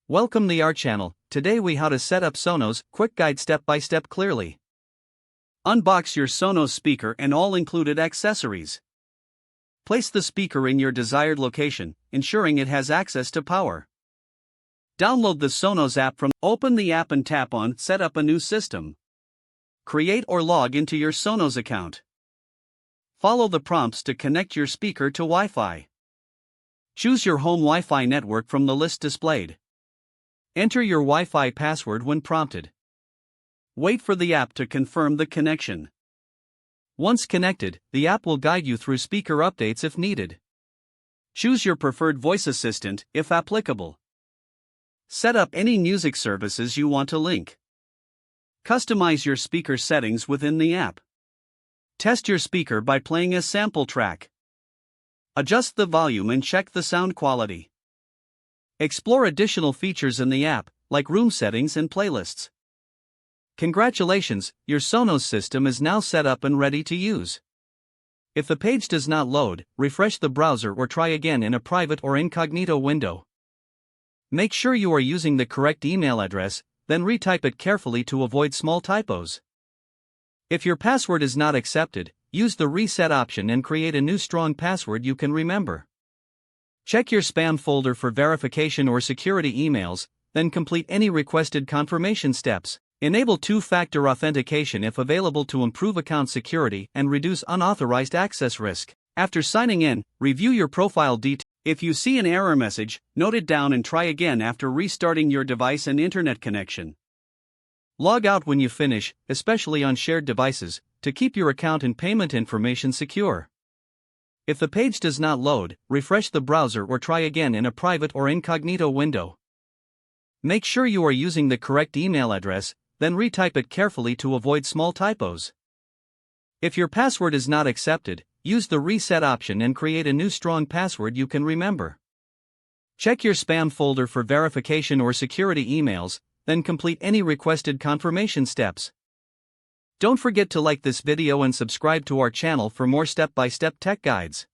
Welcome to our channel. Today we how to set up Sonos, quick guide step by step clearly. Unbox your Sonos speaker and all included accessories. Place the speaker in your desired location, ensuring it has access to power. Download the Sonos app open the app and tap on Set up a new system. Create or log into your Sonos account. Follow the prompts to connect your speaker to Wi-Fi. Choose your home Wi-Fi network from the list displayed. Enter your Wi-Fi password when prompted. Wait for the app to confirm the connection. Once connected, the app will guide you through speaker updates if needed. Choose your preferred voice assistant, if applicable. Set up any music services you want to link. Customize your speaker settings within the app. Test your speaker by playing a sample track. Adjust the volume and check the sound quality. Explore additional features in the app, like room settings and playlists. Congratulations, your Sonos system is now set up and ready to use. If the page does not load, refresh the browser or try again in a private or incognito window. Make sure you are using the correct email address, then retype it carefully to avoid small typos. If your password is not accepted, use the reset option and create a new strong password you can remember. Check your spam folder for verification or security emails, then complete any requested confirmation steps. Enable two-factor authentication if available to improve account security and reduce unauthorized access risk. After signing in, review your profile details. If you see an error message, note it down and try again after restarting your device and internet connection. Log out when you finish, especially on shared devices, to keep your account and payment information secure. If the page does not load, refresh the browser or try again in a private or incognito window. Make sure you are using the correct email address, then retype it carefully to avoid small typos. If your password is not accepted, use the reset option and create a new strong password you can remember. Check your spam folder for verification or security emails, then complete any requested confirmation steps. Don't forget to like this video and subscribe to our channel for more step-by-step tech guides.